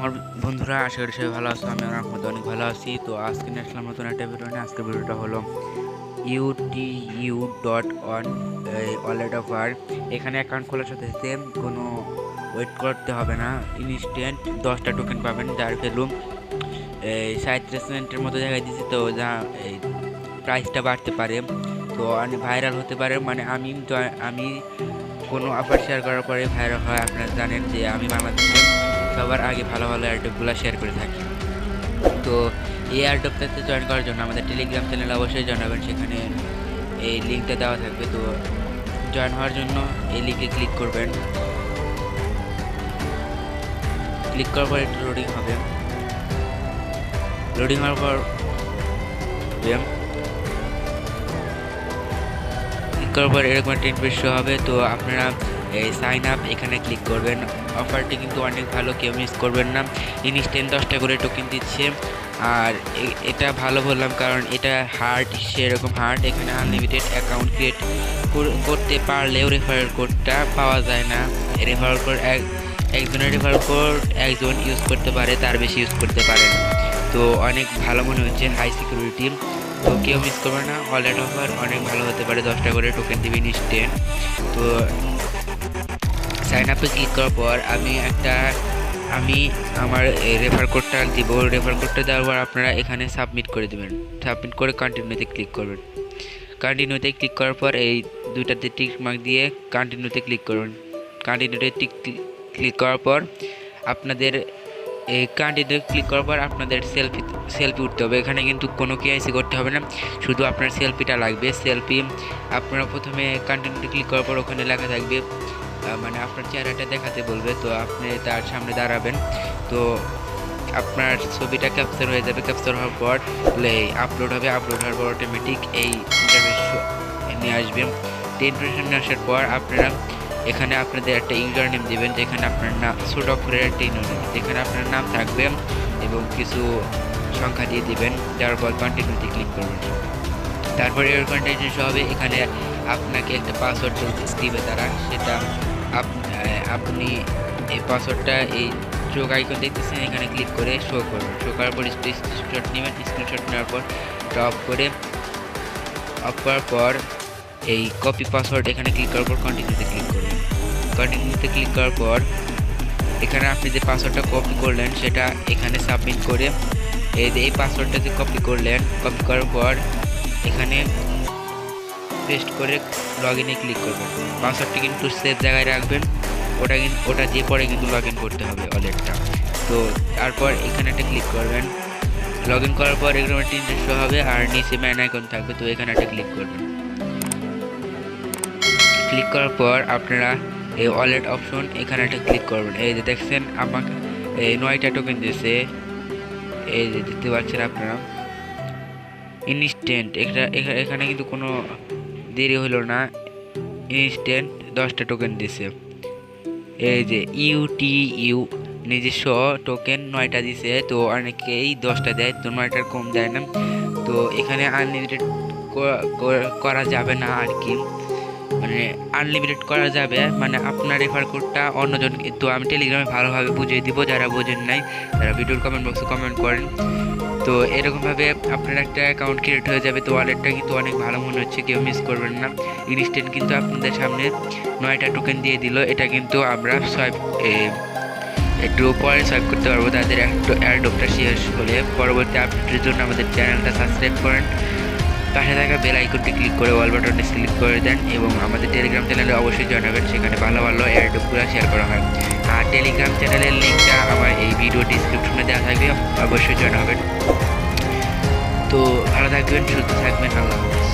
আমার বন্ধুরা, আশা করি সবাই ভালো আছো। আমি আমার মধ্যে অনেক ভালো আছি। তো আজকে নিয়ে আসলাম নতুন একটা ভিডিও নিয়ে। আজকের ভিডিওটা হলো utu.one ওয়ালেট অফার। এখানে অ্যাকাউন্ট খোলার সাথে সাথে কোনো ওয়েট করতে হবে না, ইনস্ট্যান্ট 10টা টোকেন পাবেন, যার ভ্যালু 37 সেন্টের মতো জায়গায় দিচ্ছি। তো যা এই প্রাইসটা বাড়তে পারে, তো অনেক ভাইরাল হতে পারে। মানে আমি কোনো অফার শেয়ার করার পরে ভাইরাল হয়। আপনারা জানেন যে আমি বাংলাদেশে সবার আগে ভালো ভালো এয়ারড্রপগুলো শেয়ার করে থাকি। তো এই এয়ারড্রপটাতে জয়েন করার জন্য আমাদের টেলিগ্রাম চ্যানেল অবশ্যই জানাবেন, সেখানে এই লিঙ্কটা দেওয়া থাকবে। তো জয়েন হওয়ার জন্য এই লিঙ্কে ক্লিক করবেন। ক্লিক করার পর একটু লোডিং হবে। লোডিং হওয়ার পর ক্লিক করার পর এরকম একটা ইন্টারফেস শো হবে। তো আপনারা এই সাইন আপ এখানে ক্লিক করবেন। অফারটি কিন্তু অনেক ভালো, কেউ মিস করবেন না। ইনস্ট্যান্ট 10টা করে টোকেন দিচ্ছে। আর এটা ভালো বললাম কারণ এটা হার্ড, সেরকম হার্ড। এখানে আনলিমিটেড অ্যাকাউন্ট ক্রিয়েট করতে পারলেও রেফারেল কোডটা পাওয়া যায় না। রেফারেল কোড একজনের রেফারেল কোড একজন ইউজ করতে পারে, তার বেশি ইউজ করতে পারে না। তো অনেক ভালো মনে হচ্ছে, হাই সিকিউরিটি। তো কেউ মিস করবে না। ওয়ালেট অফার অনেক ভালো হতে পারে, 10টা করে টোকেন দিবেন ইনস্ট্যান্ট। তো সাইন আপে ক্লিক করার পর আমি আমার রেফার কোডটা দিব। রেফার কোডটা দেওয়ার পর আপনারা এখানে সাবমিট করে দেবেন। সাবমিট করে কন্টিনিউতে ক্লিক করবেন। কন্টিনিউতে ক্লিক করার পর এই দুইটাতে টিক মার্ক দিয়ে কন্টিনিউতে ক্লিক করবেন। কন্টিনিউতে ক্লিক করার পর আপনাদের আপনাদের সেলফি উঠতে হবে। এখানে কিন্তু কোনো কেআইসি করতে হবে না, শুধু আপনার সেলফিটা লাগবে। সেলফি আপনারা প্রথমে কন্টিনিউতে ক্লিক করার পর ওখানে লেখা থাকবে, মানে আপনার চেহারাটা দেখাতে বলবে। তো আপনি তার সামনে দাঁড়াবেন। তো আপনার ছবিটা ক্যাপচার হয়ে যাবে। ক্যাপচার হওয়ার পর আপলোড হবে। আপলোড হওয়ার পর অটোমেটিক এই ইন্টারফেস নিয়ে আসবে। ইন্টারফেস নিয়ে আসার পর আপনারা এখানে আপনাদের একটা ইউজার নেম দেবেন, যেখানে আপনার নাম ছোট অক্ষরের একটা ইউজার নেম, যেখানে আপনার নাম থাকবে এবং কিছু সংখ্যা দিয়ে দিবেন। তারপর কন্টিনিউতে ক্লিক করবেন। তারপরে এর কন্টিনিউ হবে। এখানে আপনাকে একটা পাসওয়ার্ড দিবে তারা, সেটা আপনি এই পাসওয়ার্ডটা এই চোখ আইকন দেখতেছেন, এখানে ক্লিক করে শো করবেন। শো করার পর স্ক্রিনশট নেবেন। স্ক্রিনশট নেওয়ার পর অফ করার পর এই কপি পাসওয়ার্ড এখানে ক্লিক করার পর কন্টিনিউতে ক্লিক করবেন। কন্টিনিউতে ক্লিক করার পর এখানে আপনি যে পাসওয়ার্ডটা কপি করলেন সেটা এখানে সাবমিট করে এই পাসওয়ার্ডটা যে কপি করলেন, কপি করার পর এখানে পেস্ট করে লগ ইনে ক্লিক করবেন। পাসওয়ার্ডটি কিন্তু সেভ জায়গায় রাখবেন, ওটা দিয়ে পরে কিন্তু লগ ইন করতে হবে ওয়ালেটটা। তো তারপর এখানে একটা ক্লিক করবেন। লগ ইন করার পর এরকম একটা ইন্টারফেস শো হবে আর নিচে ম্যান আইকন থাকবে। তো এখানে একটা ক্লিক করবেন। ক্লিক করার পর আপনারা এই ওয়ালেট অপশন এখানে একটা ক্লিক করবেন। এই যে দেখছেন আমাকে এই 9টা টোকেন দিয়েছে, এই যে দেখতে পাচ্ছেন আপনারা ইনস্ট্যান্ট। এখানে কিন্তু কোনো দেরি হলো না, ইনস্ট্যান্ট 10টা টোকেন দিছে। এই যে ইউ নিজস্ব টোকেন 9টা দিছে। তো অনেকেই 10টা দেয়, তো 9টার কম দেয় না। তো এখানে আনলিমিটেড করা যাবে না আর কি, মানে আনলিমিটেড করা যাবে, মানে আপনার রেফার কোডটা অন্যজন। তো আমি টেলিগ্রামে ভালোভাবে বুঝিয়ে দিব, যারা বোঝেন নাই তারা ভিডিওর কমেন্ট বক্সে কমেন্ট করেন। তো এরকমভাবে আপনার একটা অ্যাকাউন্ট ক্রিয়েট হয়ে যাবে। তো ওয়ালেটটা কিন্তু অনেক ভালো মনে হচ্ছে, কেউ মিস করবেন না। ইনস্ট্যান্ট কিন্তু আপনাদের সামনে 9টা টোকেন দিয়ে দিল। এটা কিন্তু আমরা একটু পরে সোয়াইপ করতে পারবো। তাদের একটু এয়ারড্রপটা শেষ হলে পরবর্তী আপডেটের জন্য আমাদের চ্যানেলটা সাবস্ক্রাইব করেন। পাশে থাকা বেল আইকনটি ক্লিক করে অল বাটনটি ক্লিক করে দেন এবং আমাদের টেলিগ্রাম চ্যানেলে অবশ্যই জানাবেন, সেখানে ভালো ভালো এয়ারড্রপগুলো শেয়ার করা হয়। আর টেলিগ্রাম চ্যানেলের লিঙ্কটা আমার এই ভিডিও ডিসক্রিপশনে দেওয়া থাকবে, অবশ্যই জানাবেন। তো ভালো থাকবেন, সুস্থ থাকবেন, আল্লাহ হাফেজ।